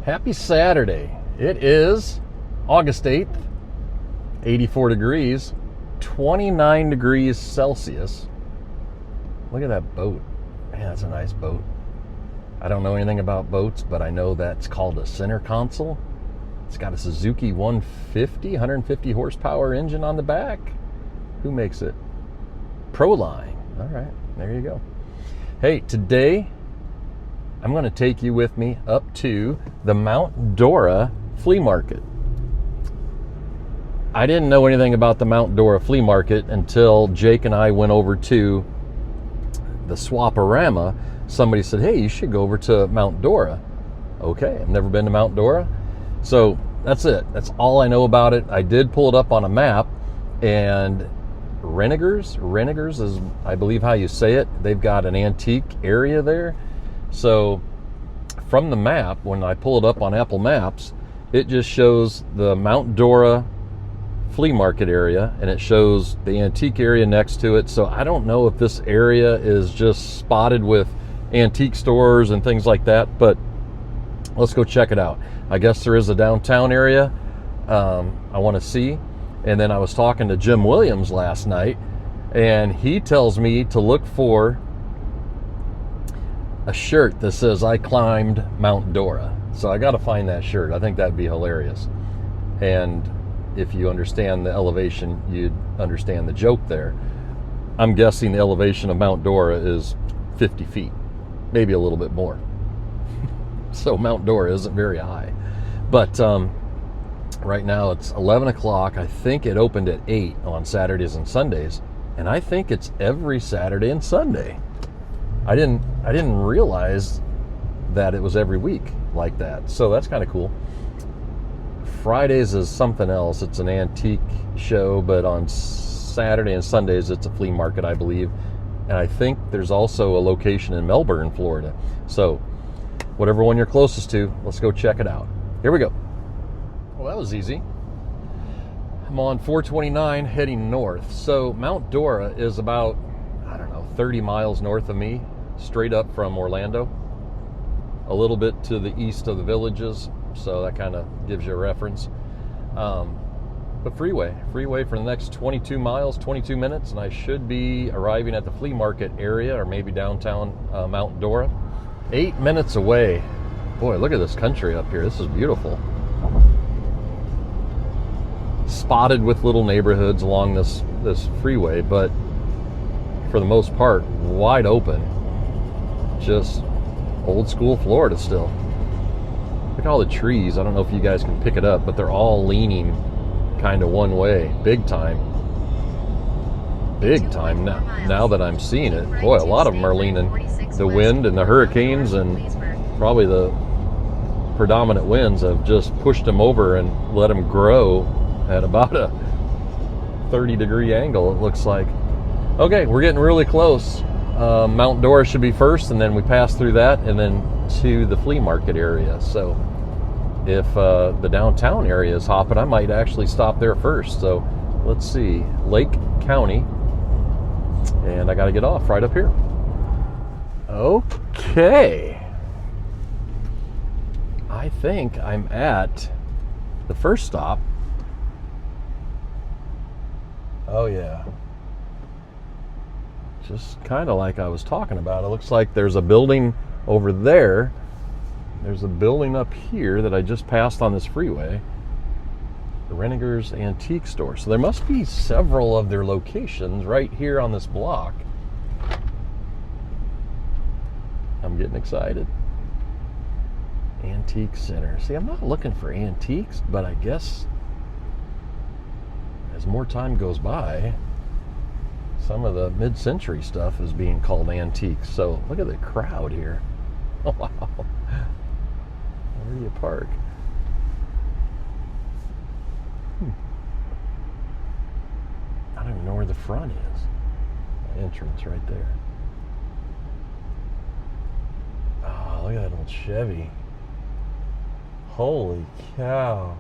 Happy Saturday. It is August 8th, 84 degrees, 29 degrees Celsius. Look at that boat. Man, that's a nice boat. I don't know anything about boats, but I know that's called a center console. It's got a Suzuki 150 horsepower engine on the back. Who makes it? Proline. All right, there you go. Hey, today I'm going to take you with me up to the Mount Dora Flea Market. I didn't know anything about the Mount Dora Flea Market until Jake and I went over to the Swaparama. Somebody said, hey, you should go over to Mount Dora. Okay, I've never been to Mount Dora. So that's it. That's all I know about it. I did pull it up on a map, and Renninger's is, I believe, how you say it. They've got an antique area there. So from the map, when I pull it up on Apple Maps, it just shows the Mount Dora Flea Market area, and it shows the antique area next to it. So I don't know if this area is just spotted with antique stores and things like that, but let's go check it out. I guess there is a downtown area I want to see. And then I was talking to Jim Williams last night, and he tells me to look for a shirt that says I climbed Mount Dora. So I got to find that shirt. I think that'd be hilarious. And if you understand the elevation, you'd understand the joke there. I'm guessing the elevation of Mount Dora is 50 feet, maybe a little bit more. So Mount Dora isn't very high. But right now it's 11 o'clock. I think it opened at 8 on Saturdays and Sundays. And I think it's every Saturday and Sunday. I didn't realize that it was every week like that. So that's kind of cool. Fridays is something else. It's an antique show, but on Saturday and Sundays it's a flea market, I believe. And I think there's also a location in Melbourne, Florida. So whatever one you're closest to, let's go check it out. Here we go. Well, that was easy. I'm on 429 heading north. So Mount Dora is about, 30 miles north of me, straight up from Orlando. A little bit to the east of the villages, so that kind of gives you a reference. But freeway for the next 22 miles, 22 minutes, and I should be arriving at the flea market area, or maybe downtown Mount Dora. 8 minutes away. Boy, look at this country up here. This is beautiful. Spotted with little neighborhoods along this freeway, but for the most part, wide open. Just old school Florida still. Look at all the trees. I don't know if you guys can pick it up, but they're all leaning kind of one way. Big time now that I'm seeing it. Boy, a lot of them are leaning. The wind and the hurricanes and probably the predominant winds have just pushed them over and let them grow at about a 30-degree angle, it looks like. Okay, we're getting really close. Mount Dora should be first, and then we pass through that and then to the flea market area. So if the downtown area is hopping, I might actually stop there first. So let's see, Lake County, and I got to get off right up here. Okay, I think I'm at the first stop. Oh yeah, just kind of like I was talking about. It looks like there's a building over there. There's a building up here that I just passed on this freeway. The Renninger's Antique Store. So there must be several of their locations right here on this block. I'm getting excited. Antique Center. See, I'm not looking for antiques, but I guess as more time goes by, some of the mid-century stuff is being called antiques. So look at the crowd here. Oh, wow. Where do you park? I don't even know where the front is. Entrance right there. Oh, look at that old Chevy. Holy cow.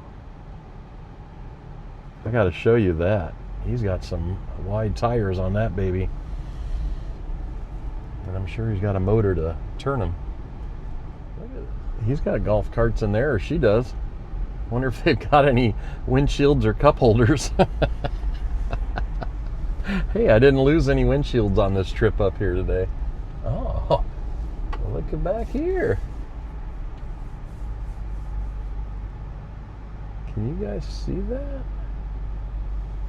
I got to show you that. He's got some wide tires on that baby. And I'm sure he's got a motor to turn them. Look at He's got golf carts in there, or she does. Wonder if they've got any windshields or cup holders. Hey, I didn't lose any windshields on this trip up here today. Oh, look at back here. Can you guys see that?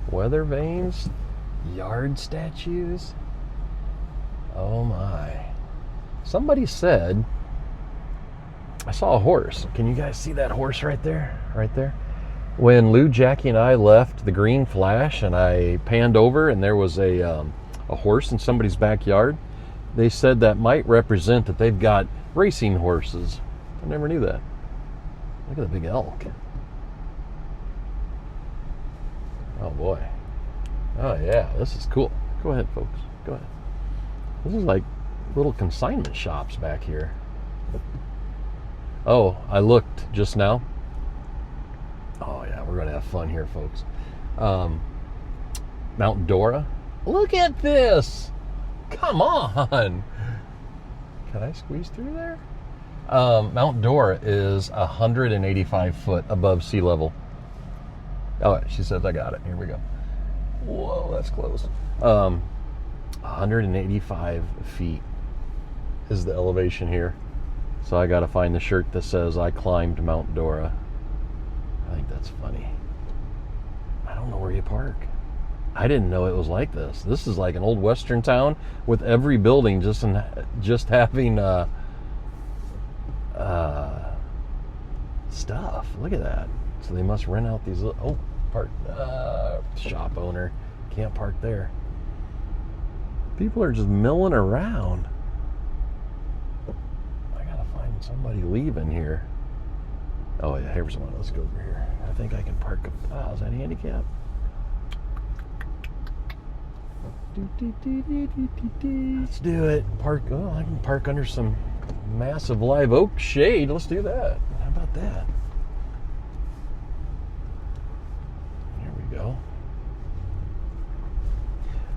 Weather vanes, yard statues. Oh my. Somebody said, I saw a horse. Can you guys see that horse right there? Right there? When Lou, Jackie, and I left the green flash and I panned over and there was a horse in somebody's backyard, they said that might represent that they've got racing horses. I never knew that. Look at the big elk. Oh boy. Oh yeah, this is cool. Go ahead, folks. Go ahead. This is like little consignment shops back here. Oh, I looked just now. Oh yeah, we're gonna have fun here, folks. Mount Dora. Look at this. Come on. Can I squeeze through there? Mount Dora is 185 foot above sea level. Oh, she says I got it. Here we go. Whoa, that's close. 185 feet is the elevation here. So I gotta find the shirt that says I climbed Mount Dora. I think that's funny. I don't know where you park. I didn't know it was like this. This is like an old western town with every building just having stuff. Look at that. So they must rent out these little, shop owner. Can't park there. People are just milling around. I gotta find somebody leaving here. Oh yeah, here's one. Let's go over here. I think I can park. Is that handicap? Let's do it. Park. Oh, I can park under some massive live oak shade. Let's do that. How about that? There we go.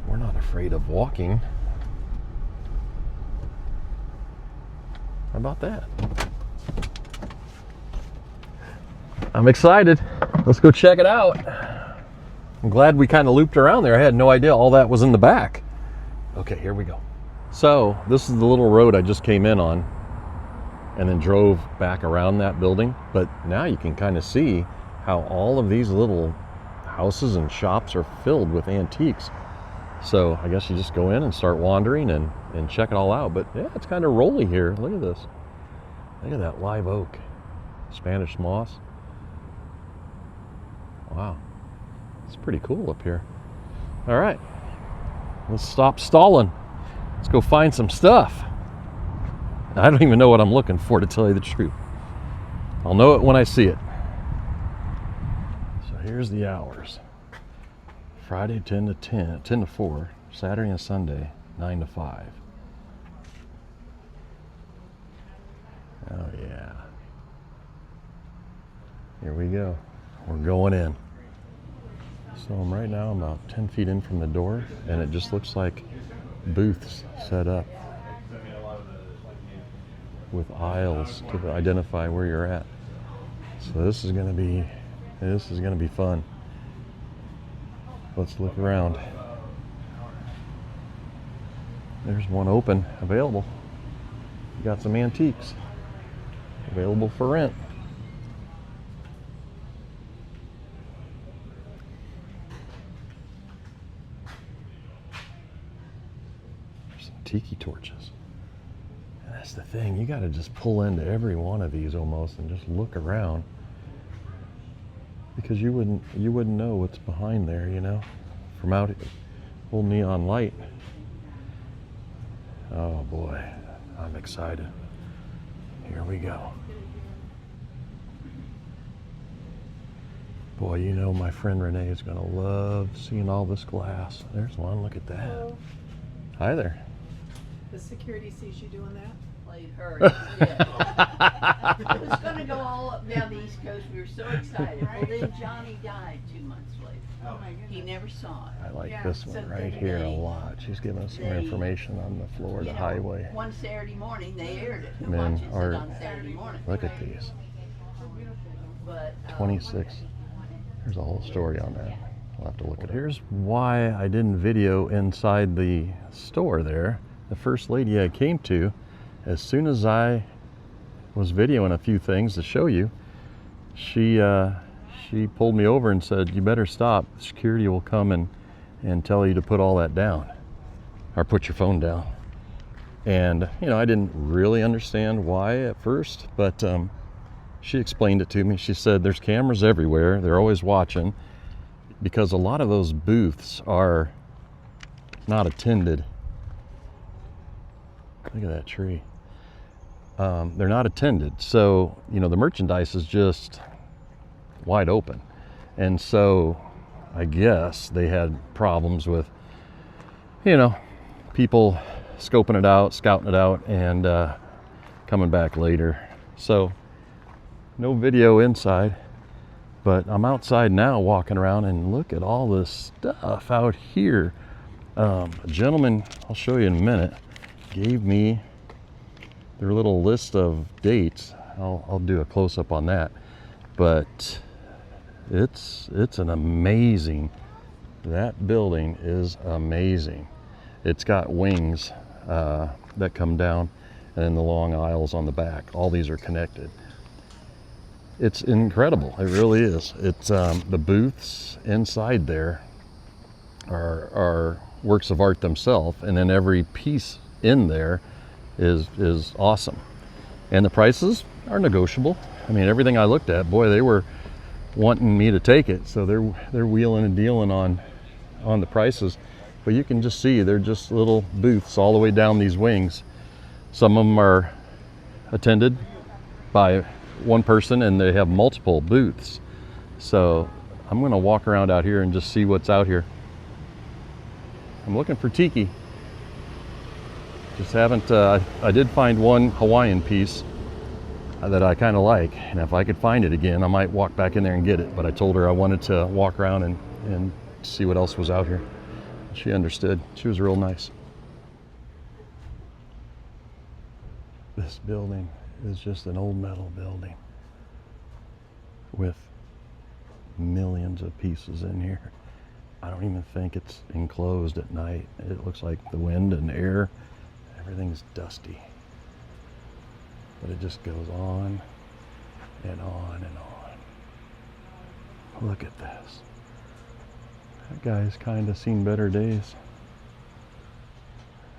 We're not afraid of walking. How about that? I'm excited. Let's go check it out. I'm glad we kind of looped around there. I had no idea all that was in the back. Okay, here we go. So this is the little road I just came in on and then drove back around that building. But now you can kind of see how all of these little houses and shops are filled with antiques. So I guess you just go in and start wandering and check it all out. But yeah, it's kind of rolly here. Look at this. Look at that live oak. Spanish moss. Wow. It's pretty cool up here. All right. Let's stop stalling. Let's go find some stuff. I don't even know what I'm looking for, to tell you the truth. I'll know it when I see it. So here's the hours. Friday 10 to 4, Saturday and Sunday 9 to 5. Oh yeah. Here we go. We're going in. So right now I'm about 10 feet in from the door, and it just looks like booths set up with aisles to identify where you're at. So this is gonna be fun. Let's look around. There's one open, available. You got some antiques available for rent. There's some tiki torches. And that's the thing, you gotta just pull into every one of these almost and just look around. Because you wouldn't know what's behind there, you know, from out whole neon light. Oh boy, I'm excited. Here we go. Boy, you know my friend Renee is gonna love seeing all this glass. There's one, look at that. Hello. Hi there. The security sees you doing that. Played her. Yeah. It was going to go all up down the East Coast. We were so excited. Well, then Johnny died 2 months later. He never saw it. I like Yeah, this so one they- right here a lot. She's giving us some they- information on the Florida You know, highway. one Saturday morning they aired it. Who Men watches are- it on Saturday morning? Look at these. But 26. There's a whole story on that. I'll have to look at it. Here's why I didn't video inside the store there. The first lady I came to, as soon as I was videoing a few things to show you, she pulled me over and said, "You better stop. Security will come and tell you to put all that down, or put your phone down." And you know, I didn't really understand why at first, but she explained it to me. She said there's cameras everywhere. They're always watching, because a lot of those booths are not attended. Look at that tree. They're not attended. So, you know, the merchandise is just wide open. And so I guess they had problems with, you know, people scoping it out, scouting it out, and coming back later. So no video inside, but I'm outside now walking around, and look at all this stuff out here. A gentleman, I'll show you in a minute, gave me their little list of dates. I'll do a close-up on that, but it's an amazing, that building is amazing. It's got wings that come down, and then the long aisles on the back. All these are connected. It's incredible. It really is. It's the booths inside there are works of art themselves, and then every piece in there is awesome. And the prices are negotiable. I mean, everything I looked at, boy, they were wanting me to take it, so they're wheeling and dealing on the prices. But you can just see they're just little booths all the way down these wings. Some of them are attended by one person, and they have multiple booths. So I'm gonna walk around out here and just see what's out here. I'm looking for tiki. Just haven't, I did find one Hawaiian piece that I kind of like, and if I could find it again, I might walk back in there and get it. But I told her I wanted to walk around and see what else was out here. She understood. She was real nice. This building is just an old metal building with millions of pieces in here. I don't even think it's enclosed at night. It looks like the wind and air, everything's dusty. But it just goes on and on and on. Look at this. That guy's kind of seen better days.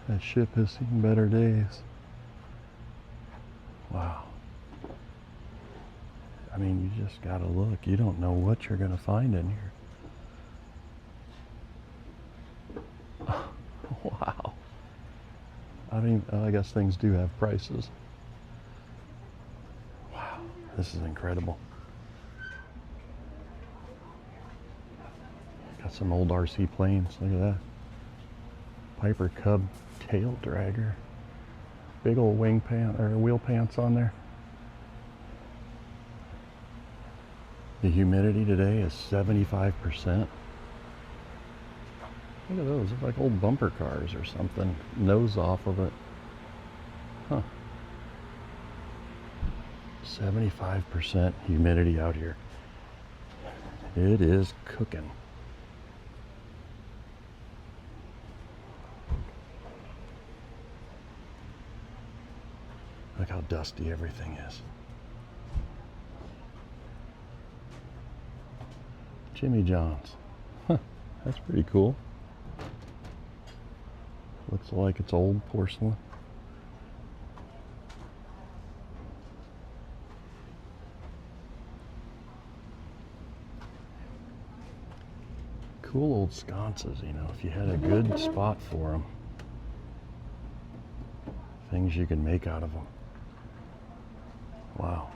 That ship has seen better days. Wow. I mean, you just gotta look. You don't know what you're gonna find in here. Wow. I guess things do have prices. Wow, this is incredible. Got some old RC planes. Look at that. Piper Cub tail dragger. Big old wing pant or wheel pants on there. The humidity today is 75%. Look at those. They're like old bumper cars or something. Nose off of it. Huh. 75% humidity out here. It is cooking. Look how dusty everything is. Jimmy John's. Huh, that's pretty cool. Looks like it's old porcelain. Cool old sconces, you know, if you had a good spot for them. Things you can make out of them. Wow.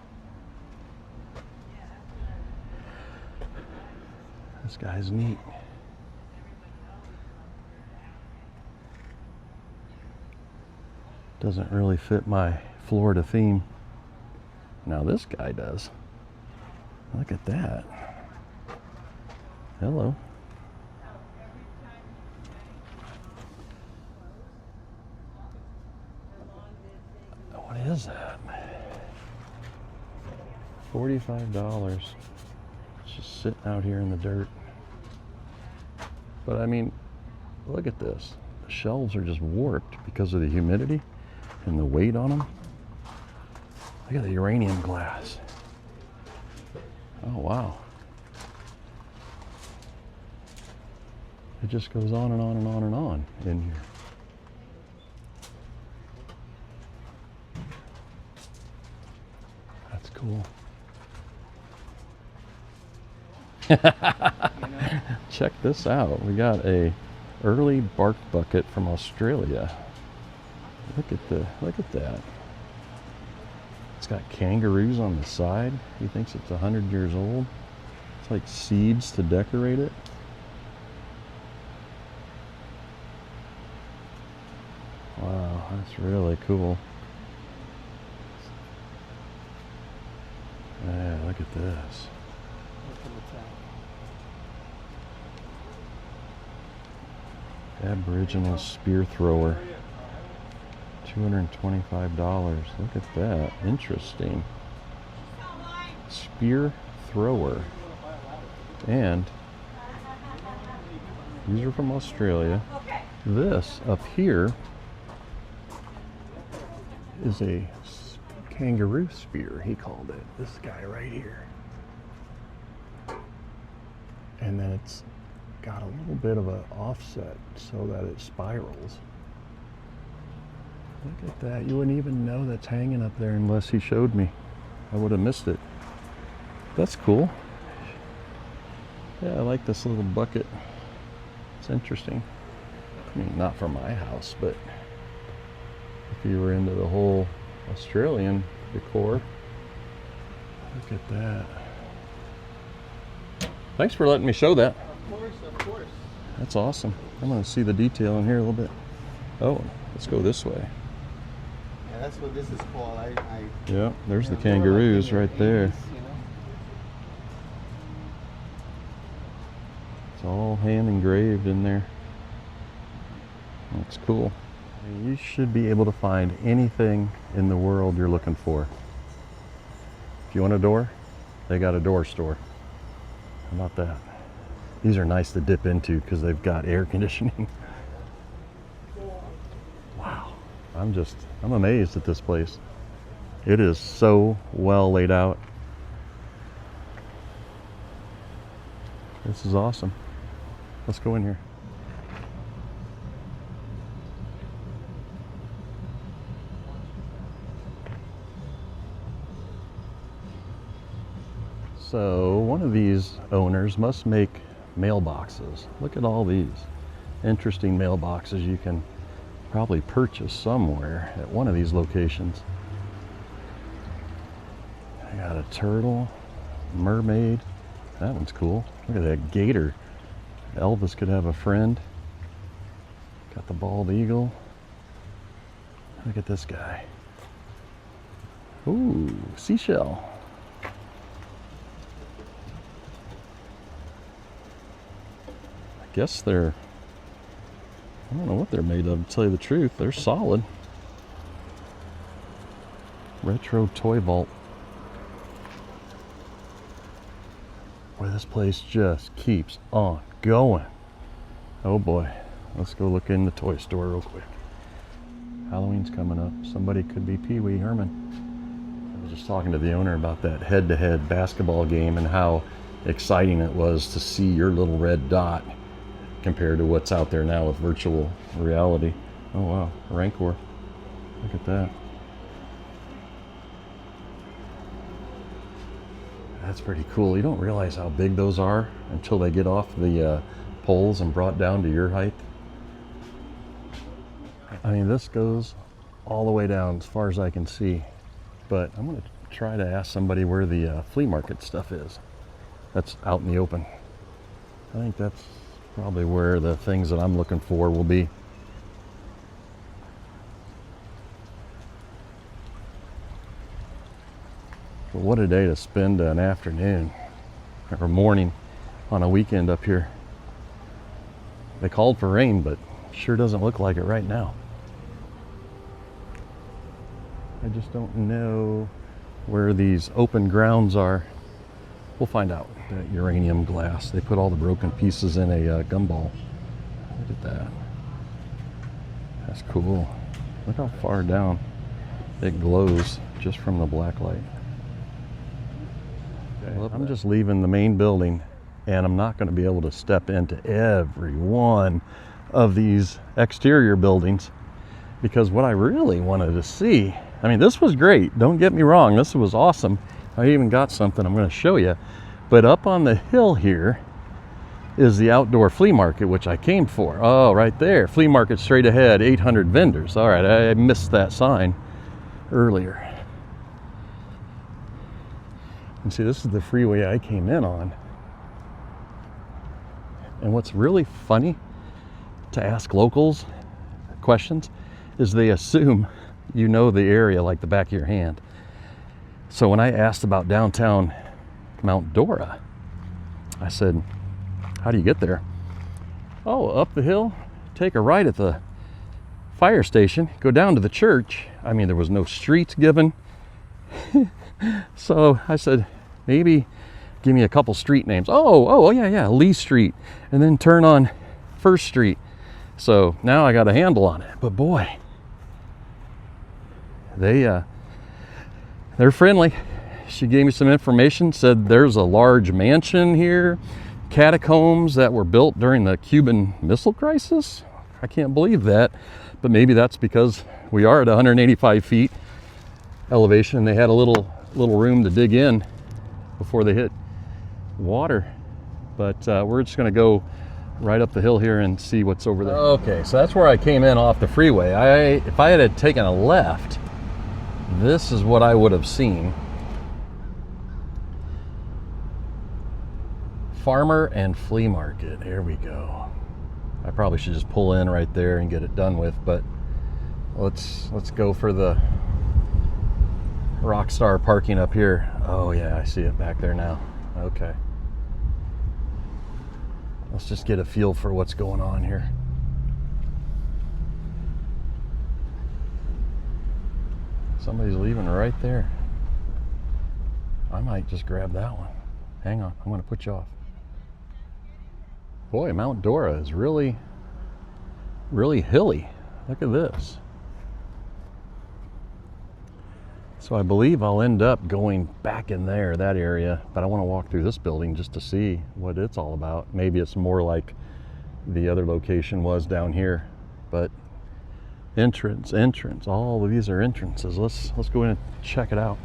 This guy's neat. Doesn't really fit my Florida theme. Now this guy does. Look at that. Hello. What is that? $45. It's just sitting out here in the dirt. But I mean, look at this. The shelves are just warped because of the humidity and the weight on them. Look at the uranium glass. Oh, wow. It just goes on and on and on and on in here. That's cool. Check this out. We got a early bark bucket from Australia. Look at that. It's got kangaroos on the side. He thinks it's 100 years old. It's like seeds to decorate it. Wow, that's really cool. Yeah, look at this. Aboriginal spear thrower. $225. Look at that. Interesting. Spear thrower. And these are from Australia. This up here is a kangaroo spear, he called it. This guy right here. And then it's got a little bit of an offset so that it spirals. Look at that. You wouldn't even know that's hanging up there unless he showed me. I would have missed it. That's cool. Yeah, I like this little bucket. It's interesting. I mean, not for my house, but if you were into the whole Australian decor, look at that. Thanks for letting me show that. Of course. That's awesome. I'm going to see the detail in here a little bit. Oh, let's go this way. Yeah, that's what this is called. Yeah, there's the kangaroos right there. It's all hand engraved in there. Looks cool. You should be able to find anything in the world you're looking for. If you want a door, they got a door store. How about that? These are nice to dip into because they've got air conditioning. Wow. I'm amazed at this place. It is so well laid out. This is awesome. Let's go in here. So one of these owners must make mailboxes. Look at all these interesting mailboxes you can probably purchase somewhere at one of these locations. I got a turtle, mermaid. That one's cool. Look at that gator. Elvis could have a friend. Got the bald eagle. Look at this guy. Ooh, seashell. I guess I don't know what they're made of, to tell you the truth. They're solid. Retro toy vault. Boy, this place just keeps on going. Oh boy. Let's go look in the toy store real quick. Halloween's coming up. Somebody could be Pee Wee Herman. I was just talking to the owner about that head-to-head basketball game and how exciting it was to see your little red dot compared to what's out there now with virtual reality. Oh wow, Rancor. Look at that. That's pretty cool. You don't realize how big those are until they get off the poles and brought down to your height. I mean, this goes all the way down as far as I can see. But I'm going to try to ask somebody where the flea market stuff is. That's out in the open. I think that's probably where the things that I'm looking for will be. But what a day to spend an afternoon or morning on a weekend up here. They called for rain, but sure doesn't look like it right now. I just don't know where these open grounds are. We'll find out. That uranium glass. They put all the broken pieces in a gumball. Look at that. That's cool. Look how far down it glows just from the black light. Okay, I'm just leaving the main building, and I'm not going to be able to step into every one of these exterior buildings, because what I really wanted to see, I mean, this was great, don't get me wrong, this was awesome. I even got something I'm going to show you, but up on the hill here is the outdoor flea market, which I came for. Oh, right there, flea market straight ahead, 800 vendors. All right, I missed that sign earlier. And see, this is the freeway I came in on. And what's really funny to ask locals questions is they assume you know the area like the back of your hand. So when I asked about downtown Mount Dora, I said, how do you get there? Oh, up the hill, take a right at the fire station, go down to the church. I mean, there was no streets given. So I said, maybe give me a couple street names. Oh, yeah, Lee Street, and then turn on First Street. So now I got a handle on it. But boy, they're friendly. She gave me some information, said there's a large mansion here, catacombs that were built during the Cuban Missile Crisis. I can't believe that, but maybe that's because we are at 185 feet elevation and they had a little room to dig in before they hit water. But we're just going to go right up the hill here and see what's over there. Okay, so that's where I came in off the freeway. If I had taken a left, this is what I would have seen. Farmer and Flea Market. Here we go. I probably should just pull in right there and get it done with, but let's go for the Rockstar parking up here. Oh yeah, I see it back there now. Okay. Let's just get a feel for what's going on here. Somebody's leaving right there. I might just grab that one. Hang on, I'm going to put you off. Boy, Mount Dora is really, really hilly. Look at this. So I believe I'll end up going back in there, that area, but I want to walk through this building just to see what it's all about. Maybe it's more like the other location was down here, but entrance, all of these are entrances. Let's go in and check it out.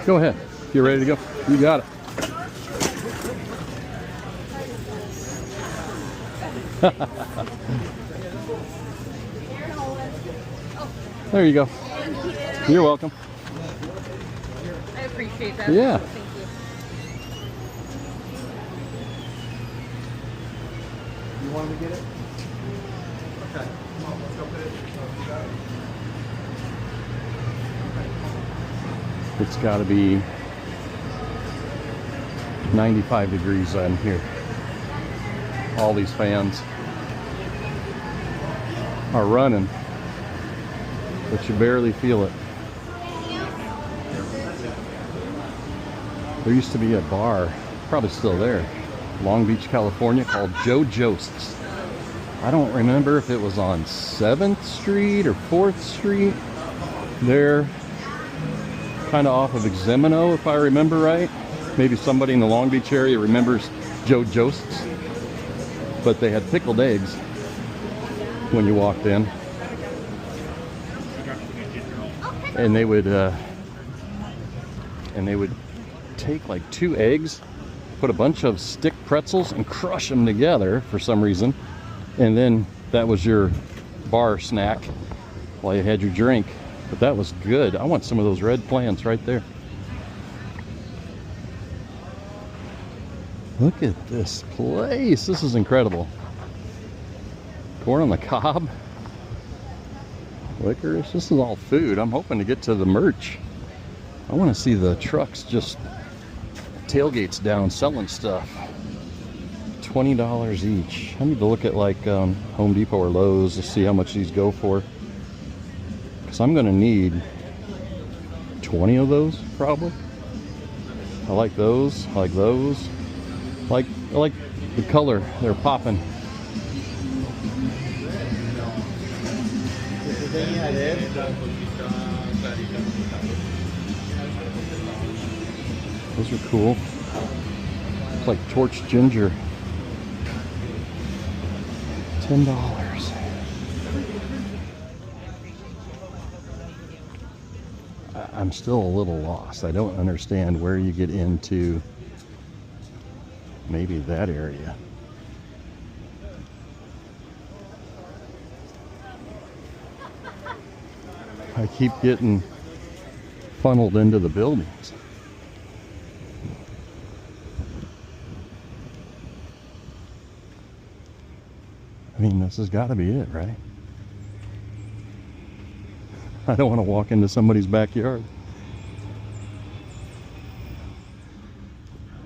Go ahead. You ready to go? You got it. There you go. Thank you. You're welcome. I appreciate that. Yeah. Thank you. You want me to get it? Okay. Come on, let's go put it. It's got to be 95 degrees on here. All these fans are running, but you barely feel it. There used to be a bar, probably still there, Long Beach, California, called Joe Jost's. I don't remember if it was on 7th Street or 4th Street. There, kind of off of Eximino, if I remember right. Maybe somebody in the Long Beach area remembers Joe Jost's. But they had pickled eggs when you walked in. And they would take like 2 eggs, put a bunch of stick pretzels and crush them together for some reason. And then that was your bar snack while you had your drink. But that was good. I want some of those red plants right there. Look at this place. This is incredible. Corn on the cob. Licorice. This is all food. I'm hoping to get to the merch. I want to see the trucks just tailgates down selling stuff. $20 each. I need to look at like Home Depot or Lowe's to see how much these go for. Because I'm going to need 20 of those probably. I like those. I like those. I like the color. They're popping. Those are cool. It's like torch ginger. $10. I'm still a little lost. I don't understand where you get into maybe that area. I keep getting funneled into the buildings. I mean, this has got to be it, right? I don't want to walk into somebody's backyard.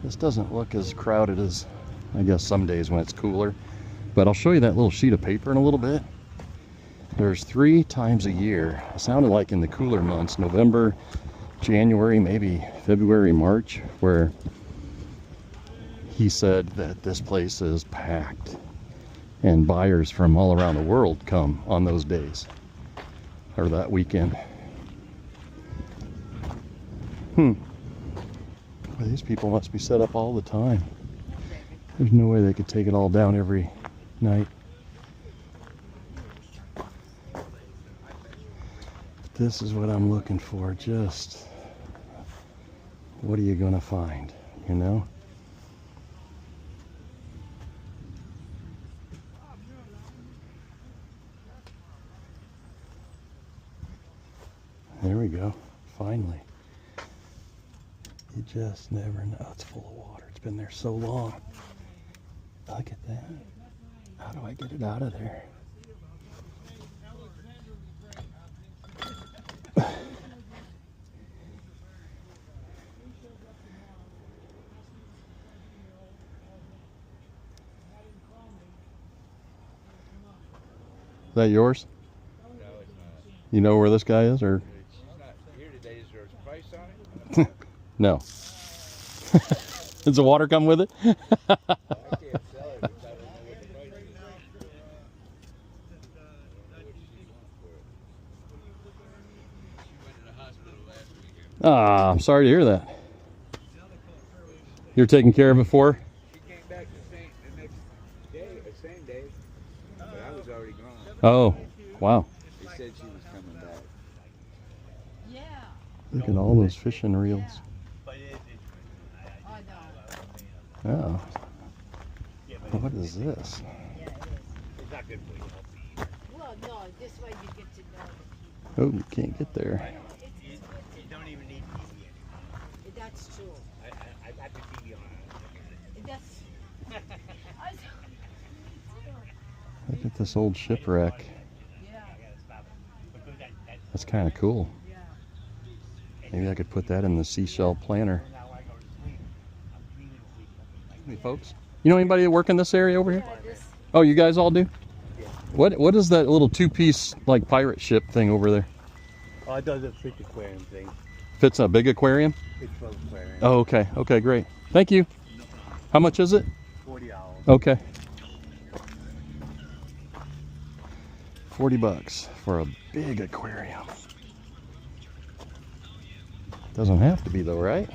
This doesn't look as crowded as, I guess, some days when it's cooler. But I'll show you that little sheet of paper in a little bit. There's 3 times a year. It sounded like in the cooler months, November, January, maybe February, March, where he said that this place is packed and buyers from all around the world come on those days or that weekend. Well, these people must be set up all the time. There's no way they could take it all down every night. This is what I'm looking for. Just what are you gonna find, you know? There we go. Finally. You just never know. It's full of water. It's been there so long. Look at that. How do I get it out of there? Is that yours? No, it's not. You know where this guy is, or? She's not here today. Is there a price on it? No. Does the water come with it? I can't sell it because I don't know what the price is. She went to the hospital last weekend. Ah, I'm sorry to hear that. You're taking care of it for her? She came back the next day, the same day, but I was already gone. Oh, wow. She said she was coming back. Look at all those fishing reels. Oh. What is this? Well, no, this way you get to know the people. Oh, you can't get there. You don't even need TV anymore. That's true. I got the TV on. That's. Look at this old shipwreck. That's kind of cool. Maybe I could put that in the seashell planter. Hey folks, you know anybody that work in this area over here? Oh, you guys all do? What is that little 2-piece like pirate ship thing over there? Oh, it does a fish aquarium thing. Fits a big aquarium? Fish aquarium. Oh, okay. Okay, great. Thank you. How much is it? $40. Okay. $40 for a big aquarium. Doesn't have to be though, right?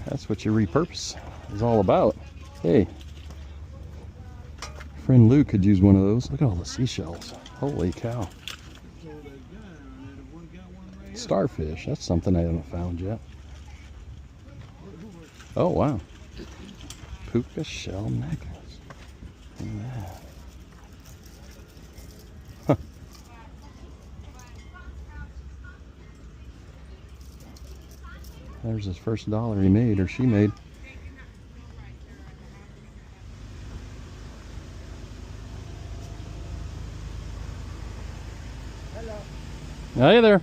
That's what your repurpose is all about. Hey, friend Lou could use one of those. Look at all the seashells. Holy cow. Starfish, that's something I haven't found yet. Oh, wow. Puka shell necklace. Look at that. Huh. There's his first dollar he made, or she made. Hello. Hey there.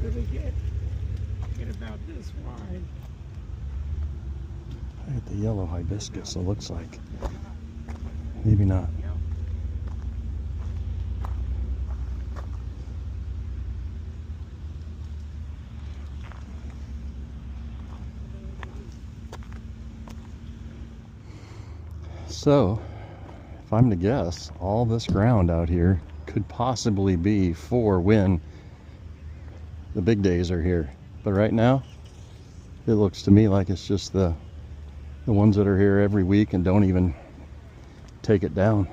So they get about this wide. Look at the yellow hibiscus, it looks like. Maybe not. So, if I'm to guess, all this ground out here could possibly be for when the big days are here. But right now, it looks to me like it's just the ones that are here every week and don't even take it down.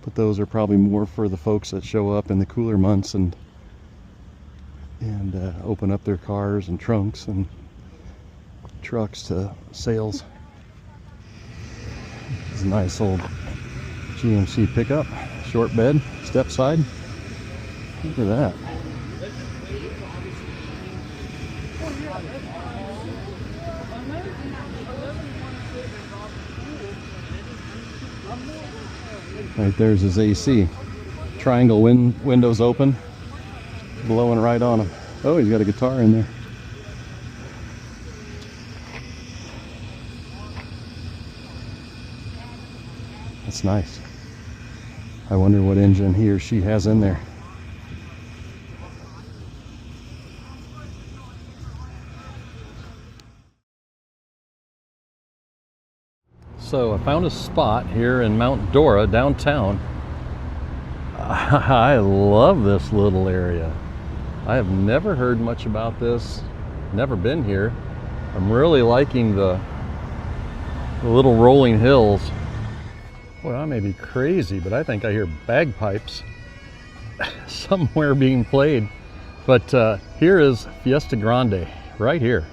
But those are probably more for the folks that show up in the cooler months and open up their cars and trunks and trucks to sales. It's a nice old GMC pickup, short bed, step side. Look at that. Right there's his AC. Triangle windows open, blowing right on him. Oh, he's got a guitar in there. That's nice. I wonder what engine he or she has in there. So I found a spot here in Mount Dora downtown. I love this little area. I have never heard much about this, never been here. I'm really liking the little rolling hills. Well, I may be crazy, but I think I hear bagpipes somewhere being played. But here is Fiesta Grande, right here.